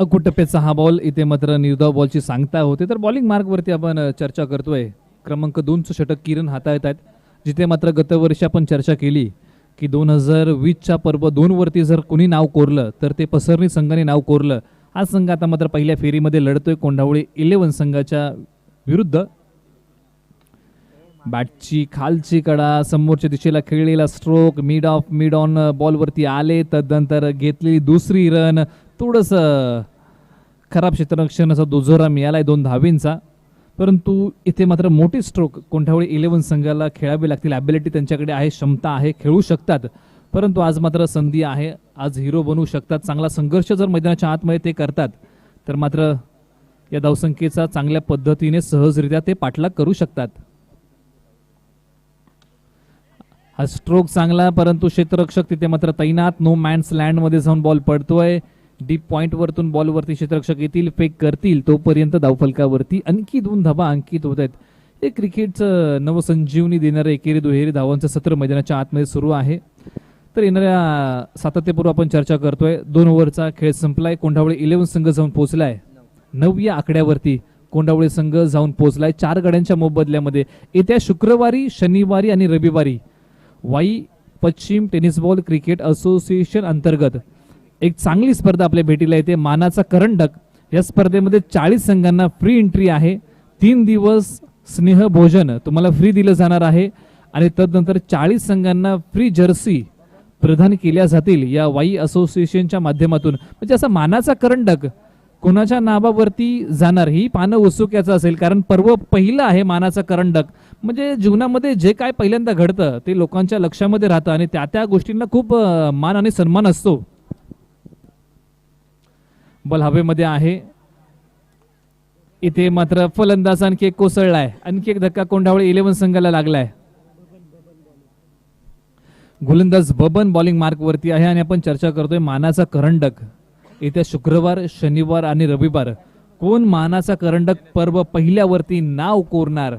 अकुटपेचा हा बॉल इथे मात्र निर्धाव बॉलची सांगता होते. तर बॉलिंग मार्कवरती आपण चर्चा करतोय. क्रमांक 2चं षटक किरण हाताळत आहेत, जिथे मात्र गतवर्षी आपण चर्चा केली की 2020च्या पर्व 2 वरती जर कोणी नाव कोरलं तर ते पसरणी संघाने नाव कोरलं. हा संघ आता मात्र पहिल्या फेरीमध्ये लढतोय कोंढावळी 11 संघाच्या विरुद्ध. बॅटची खालची कडा, समोरच्या दिशेला खेळलेला स्ट्रोक, मिड ऑन बॉलवरती आले, तदनंतर घेतलेली दुसरी रन, थोडंसं खराब क्षेत्ररक्षणाचा दुजोरा मिळालाय 2 धावींचा. परंतु इथे मात्र मोठी स्ट्रोक कोंढावळी 11 संघाला खेळावे लागतील. ॲबिलिटी त्यांच्याकडे आहे, क्षमता आहे, खेळू शकतात. परंतु आज मात्र संधी आहे, आज हिरो बनवू शकतात. चांगला संघर्ष जर मैदानाच्या आतमध्ये ते करतात तर मात्र या धावसंख्येचा चांगल्या पद्धतीने सहजरित्या ते पाठलाग करू शकतात. हा स्ट्रोक चांगला, परंतु क्षेत्ररक्षक तिथे मात्र तैनात. नो मॅन्स लँडमध्ये जाऊन बॉल पडतोय. डीप पॉइंट वरतून बॉलवरती क्षेत्ररक्षक येतील, फेक करतील, तोपर्यंत धावफलकावरती आणखी 2 धावा अंकित होत आहेत. हे क्रिकेटचं नवसंजीवनी देणारं एकेरी दुहेरी धावांचं सत्र मैदानाच्या आतमध्ये सुरू आहे. तर येणाऱ्या सातत्यपूर्व आपण चर्चा करतोय. 2 ओव्हरचा खेळ संपलाय. कोंढावळी 11 संघ जाऊन पोहोचलाय 9व्या आकड्यावरती. कोंढावळी संघ जाऊन पोहोचलाय 4 गड्यांच्या मोबदल्यामध्ये. येत्या शुक्रवारी, शनिवारी आणि रविवारी वाई पश्चिम टेनिस बॉल क्रिकेट असोसिएशन अंतर्गत एक चांगली स्पर्धा आपल्या भेटीला येते. मानाचा करंडक. या स्पर्धेमध्ये 40 संघांना फ्री एंट्री आहे. 3 दिवस स्नेह भोजन तुम्हाला फ्री दिलं जाणार आहे आणि तदनंतर 40 संघांना फ्री जर्सी प्रदान केल्या जातील या वाई असोसिएशनच्या माध्यमातून. म्हणजे असा मानाचा करंडक कोणाच्या नावावरती जाणार ही पानं उत्सुक्याचं असेल, कारण पर्व पहिलं आहे मानाचा करंडक. म्हणजे जीवनामध्ये जे काय पहिल्यांदा घडतं ते लोकांच्या लक्षामध्ये राहतं आणि त्या गोष्टींना खूप मान आणि सन्मान असतो. बॉल हवेमध्ये आहे. इथे मात्र फलंदाज आणखी एक कोसळलाय. आणखी एक धक्का कोंढावळी 11 संघाला लागलाय. गोलंदाज बबन बॉलिंग मार्क वरती आहे आणि आपण चर्चा करतोय मानाचा करंडक. येत्या शुक्रवार, शनिवार आणि रविवार कोण मानाचा करंडक पर्व पहिल्यावरती नाव कोरणार?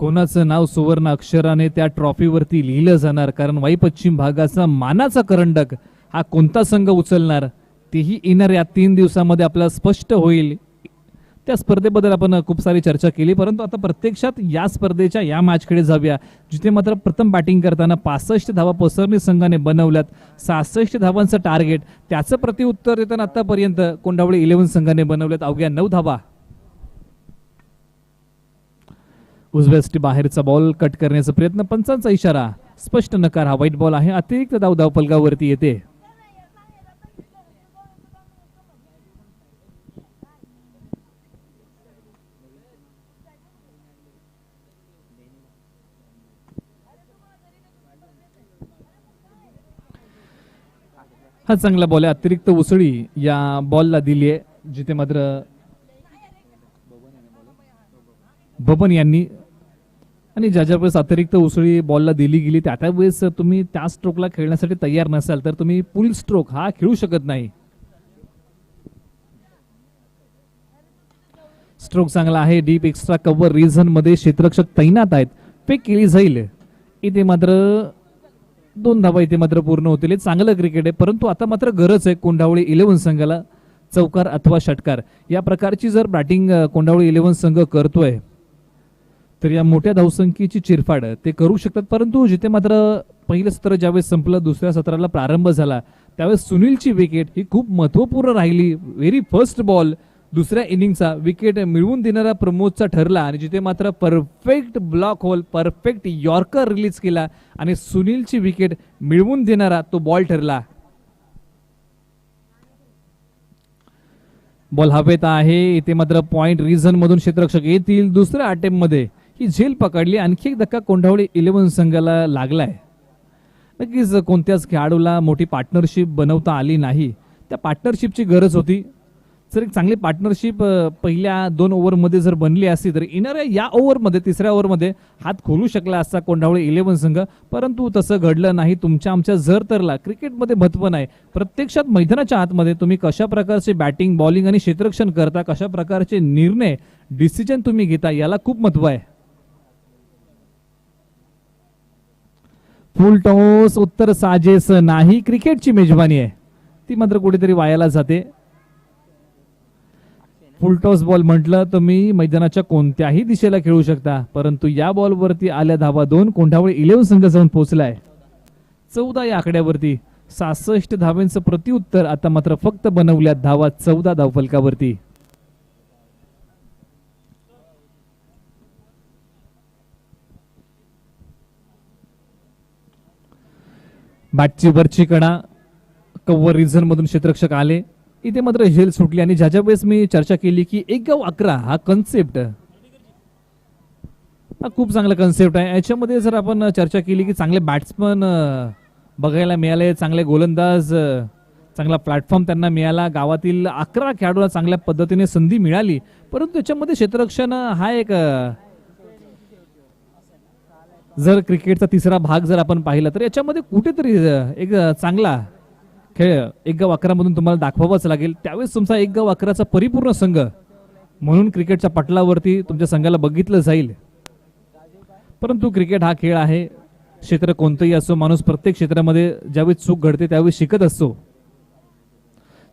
कोणाचं नाव सुवर्ण अक्षराने त्या ट्रॉफीवरती लिहिलं जाणार? कारण वाई पश्चिम भागाचा मानाचा करंडक हा कोणता संघ उचलणार तेही येणाऱ्या 3 दिवसामध्ये आपल्याला स्पष्ट होईल. त्या स्पर्धेबद्दल आपण खूप सारी चर्चा केली, परंतु आता प्रत्यक्षात या स्पर्धेच्या या मॅचकडे जाऊया, जिथे मात्र प्रथम बॅटिंग करताना 65 धावा पसरणी संघाने बनवल्यात. 66 धावांचं टार्गेट, त्याचं प्रत्युत्तर देताना आतापर्यंत कोंढावळी 11 संघाने बनवल्यात अवघ्या 9 धावा. उजव्या बाहेरचा बॉल कट करण्याचा प्रयत्न, पंचांचा इशारा, स्पष्ट नकार. हा वाईट बॉल आहे. अतिरिक्त धाव धावफलकावरती येते. हा चांगला बॉल आहे. अतिरिक्त उसळी या बॉलला दिली आहे, जिथे मात्र बबन यांनी आणि ज्या वेळेस अतिरिक्त उसळी बॉलला दिली गेली त्या वेळेस तुम्ही त्या स्ट्रोकला खेळण्यासाठी तयार नसाल तर तुम्ही पुल स्ट्रोक हा खेळू शकत नाही. स्ट्रोक चांगला आहे. डीप एक्स्ट्रा कव्हर रिझन मध्ये क्षेत्ररक्षक तैनात आहेत. फेक केली जाईल. इथे मात्र 2 धावा इथे मात्र पूर्ण होतील. चांगलं क्रिकेट आहे, परंतु आता मात्र गरज आहे कोंढावळी 11 संघाला चौकार अथवा षटकार या प्रकारची जर बॅटिंग कोंढावळी 11 संघ करतोय तर या मोठ्या धावसंख्येची चिरफाड ते करू शकतात. परंतु जिथे मात्र पहिलं सत्र ज्यावेळेस संपलं, दुसऱ्या सत्राला प्रारंभ झाला, त्यावेळेस सुनीलची विकेट ही खूप महत्वपूर्ण राहिली. व्हेरी फर्स्ट बॉल दुसऱ्या इनिंगचा विकेट मिळवून देणारा प्रमोदचा ठरला आणि जिथे मात्र perfect block hole, perfect yorker release केला आणि सुनीलची विकेट मिळवून देणारा तो बॉल ठरला. बॉल हवेत आहे. इथे मात्र पॉइंट रिझन मधून क्षेत्ररक्षक येतील. दुसऱ्या अटेम्प्ट मध्ये ही झेल पकडली. आणखी एक धक्का कोंढावळी 11 संघाला लागलाय. नक्कीच कोणत्याच खेळाडूला मोठी पार्टनरशिप बनवता आली नाही. त्या पार्टनरशिपची गरज होती. जर एक चांगली पार्टनरशिप पहिल्या 2 ओव्हरमध्ये जर बनली असती तर येणाऱ्या या ओव्हरमध्ये, तिसऱ्या ओव्हरमध्ये हात खोलू शकला असता कोंढावळी 11 संघ, परंतु तसं घडलं नाही. तुमच्या आमच्या जर तरला क्रिकेटमध्ये महत्व नाही. प्रत्यक्षात मैदानाच्या आतमध्ये तुम्ही कशा प्रकारचे बॅटिंग, बॉलिंग आणि क्षेत्ररक्षण करता, कशा प्रकारचे निर्णय, डिसिजन तुम्ही घेता, याला खूप महत्व आहे. फुल टॉस उत्तर साजेस नाही. क्रिकेटची मेजबानी आहे ती मात्र कुठेतरी वायाला जाते. फुल टॉस बॉल म्हटलं तर मी मैदानाच्या कोणत्याही दिशेला खेळू शकता, परंतु या बॉलवरती आल्या धावा 2. कोंढावळी 11 संघ जाऊन पोहोचलाय 14 या आकड्यावरती. 66 धावांचं प्रत्युत्तर. आता मात्र फक्त बनवल्यात धावा 14 धावफलकावरती. बॅटची वरची कडा कव्हर रिझन मधून क्षेत्ररक्षक आले. इथे मात्र झेल सुटली आणि ज्याच्या वेळेस मी चर्चा केली की 1 गाव 11 हा कन्सेप्ट हा खूप चांगला कन्सेप्ट आहे. याच्यामध्ये जर आपण चर्चा केली की चांगले बॅट्समन बघायला मिळाले, चांगले गोलंदाज, चांगला प्लॅटफॉर्म त्यांना मिळाला, गावातील 11 खेळाडूंना चांगल्या पद्धतीने संधी मिळाली, परंतु त्याच्यामध्ये क्षेत्ररक्षण हा एक जर क्रिकेटचा तिसरा भाग जर आपण पाहिला तर याच्यामध्ये कुठेतरी एक चांगला खेळ 1 गाव 11 मधून तुम्हाला दाखवावाच लागेल. त्यावेळेस तुमचा 1 गाव 11चा परिपूर्ण संघ म्हणून क्रिकेटच्या पटलावरती तुमच्या संघाला बघितलं जाईल. परंतु क्रिकेट हा खेळ आहे, क्षेत्र कोणतंही असो, माणूस प्रत्येक क्षेत्रामध्ये ज्यावेळी चूक घडते त्यावेळी शिकत असतो.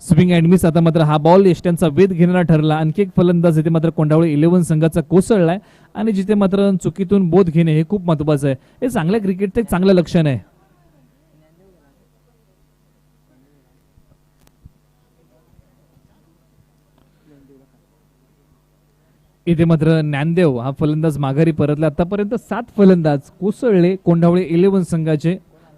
Swing and miss. आता मात्र हा बॉल यष्ट्यांचा वेध घेणारा ठरला. आणखी एक फलंदाज इथे मात्र कोंढावळी 11 संघाचा कोसळलाय आणि जिथे मात्र चुकीतून बोध घेणे हे खूप महत्वाचं आहे. हे चांगल्या क्रिकेटचं एक चांगलं लक्षण आहे. इथे मात्र ज्ञानदेव हा फलंदाज माघारी परतला. आतापर्यंत 7 फलंदाज कोसळले कोंढावळी 11 संघाचे,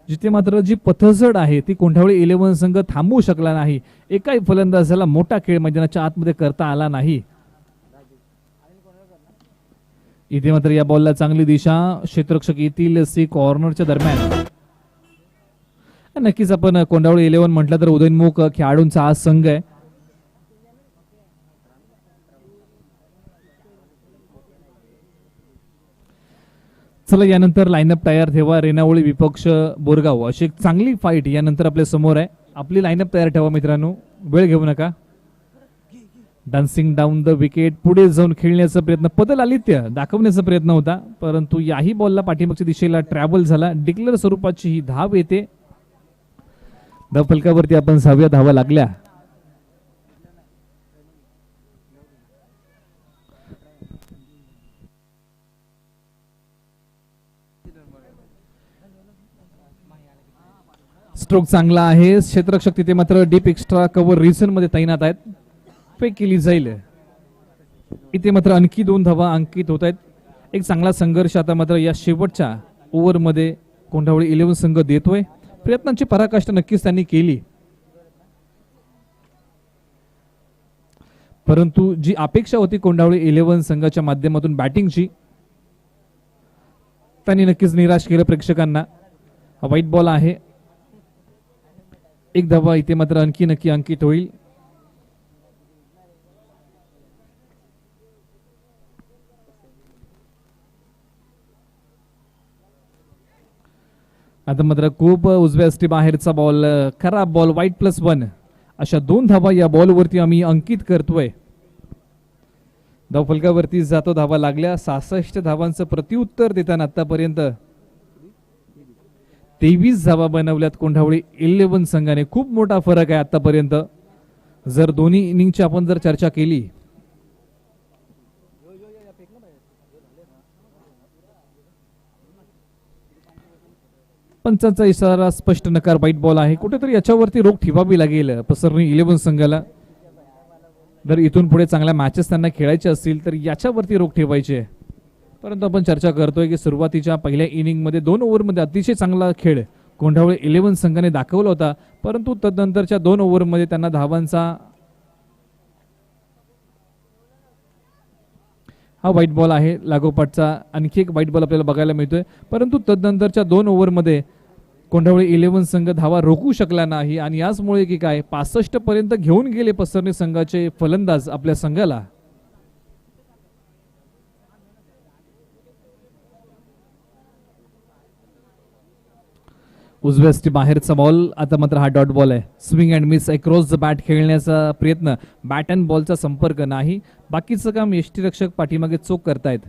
जिथे मात्र जी पथजड आहे ती कोंढावळी 11 संघ थांबवू शकला नाही. एकाही फलंदाजाला मोठा खेळ मैदानाच्या आतमध्ये करता आला नाही. इथे मात्र या बॉलला चांगली दिशा. क्षेत्ररक्षक येतील सी कॉर्नरच्या दरम्यान. नक्कीच आपण कोंढावळी 11 म्हटलं तर उदयनमुख खेळाडूंचा हा संघ आहे. चला यानंतर लाईनअप तयार ठेवा. रेणावळी विपक्ष बोरगाव अशी एक चांगली फाईट यानंतर आपल्या समोर आहे. आपली लाईनअप तयार ठेवा मित्रांनो, वेळ घेऊ नका. Dancing down the wicket. पुढे जाऊन खेळण्याचा प्रयत्न, पदलालित्य दाखवण्याचा प्रयत्न होता, परंतु याही बॉलला पाठीमागच्या दिशेला ट्रॅव्हल झाला. डिक्लेअर स्वरूपाची ही धाव येते. धावफलकावरती आपण 6व्या धावा लागल्या. स्ट्रोक चांगला आहे. क्षेत्ररक्षक तिथे मात्र डीप एक्स्ट्रा कव्हर रिझन मध्ये तैनात आहेत. फेक केली जाईल. इथे मात्र आणखी 2 धावा अंकित होत आहेत. एक चांगला संघर्ष आता मात्र या शेवटच्या ओव्हरमध्ये कोंढावळी 11 संघ देतोय. प्रयत्नांची पराकाष्ठा नक्कीच त्यांनी केली, परंतु जी अपेक्षा होती कोंढावळी 11 संघाच्या माध्यमातून बॅटिंगची, त्यांनी नक्कीच निराश केलं प्रेक्षकांना. हा व्हाईट बॉल आहे. 1 धावा इथे मात्र आणखी नक्की अंकित होईल. आता मात्र खूप उजव्या स्टी बाहेरचा बॉल, खराब बॉल, व्हाईट +1 अशा 2 धावा या बॉलवरती आम्ही अंकित करतोय. धावफलकावरती जातो. धावा लागल्या. 66 धावांचं प्रत्युत्तर देताना आतापर्यंत 23 धावा बनवल्यात कोंढावळी 11 संघाने. खूप मोठा फरक आहे आतापर्यंत. जर दोन्ही इनिंगची आपण जर चर्चा केली, पंचांचा इशारा स्पष्ट नकार. व्हाईट बॉल आहे. कुठेतरी याच्यावरती रोख ठेवावी लागेल पसरणी 11 संघाला. जर इथून पुढे चांगल्या मॅचेस त्यांना खेळायचे असतील तर याच्यावरती रोख ठेवायचे. परंतु आपण चर्चा करतोय की सुरुवातीच्या पहिल्या इनिंग मध्ये 2 ओव्हरमध्ये अतिशय चांगला खेळ कोंढावळी 11 संघाने दाखवला होता, परंतु तदनंतरच्या 2 ओव्हरमध्ये त्यांना धावांचा हा व्हाईट बॉल आहे. लागोपाठचा आणखी एक व्हाईट बॉल आपल्याला बघायला मिळतोय, परंतु तदनंतरच्या 2 ओव्हरमध्ये कोंढावळी 11 संघ धावा रोखू शकला नाही आणि याचमुळे की काय 65 पर्यंत घेऊन गेले पसरणी संघाचे फलंदाज आपल्या संघाला. उजव्या स्टी बाहेरचा बॉल. आता मात्र हा डॉट बॉल आहे. Swing and miss across the bat खेळण्याचा प्रयत्न, बॅट अँड बॉलचा संपर्क नाही. बाकीचं काम यष्टीरक्षक पाठीमागे चोख करतायत.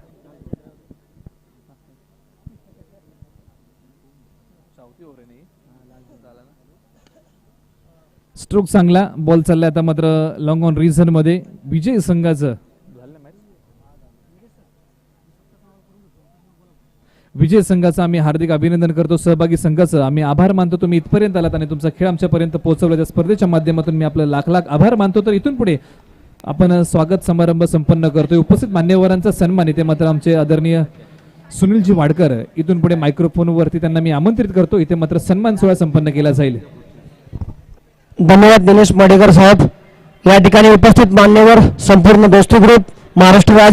स्ट्रोक चांगला, बॉल चाललाय आता मात्र लॉंग ऑन रिझन मध्ये विजय संघाचं विजय संघाचं आम्ही हार्दिक अभिनंदन करतो. सहभागी संघाचं आम्ही आभार मानतो. तुम्ही इथपर्यंत आलात आणि तुमचा खेळ आमच्यापर्यंत पोहोचवला. त्या स्पर्धेच्या माध्यमातून मी आपलं लाख लाख आभार मानतो. तर इथून पुढे आपण स्वागत समारंभ संपन्न करतोय. उपस्थित मान्यवरांचा सन्मान इथे मात्र आमचे आदरणीय सुनीलजी वाडकर इथून पुढे मायक्रोफोनवरती त्यांना मी आमंत्रित करतो. इथे मात्र सन्मान सोहळा संपन्न केला जाईल. धन्यवाद दिनेश मडेकर साहेब. या ठिकाणी उपस्थित मान्यवर संपूर्ण दोस्ती ग्रुप महाराष्ट्र राज्य